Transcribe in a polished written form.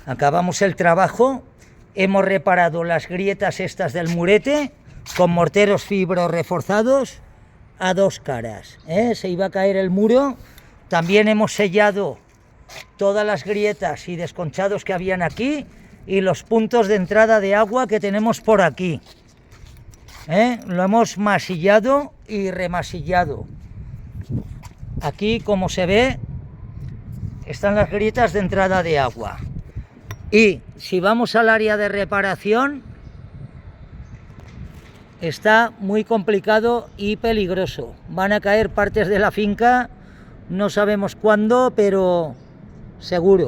Acabamos el trabajo, hemos reparado las grietas estas del murete con morteros fibro reforzados a 2 caras, se iba a caer el muro. También hemos sellado todas las grietas y desconchados que habían aquí y los puntos de entrada de agua que tenemos por aquí. Lo hemos masillado y remasillado. Aquí, como se ve, están las grietas de entrada de agua. Y si vamos al área de reparación, está muy complicado y peligroso. Van a caer partes de la finca, no sabemos cuándo, pero seguro.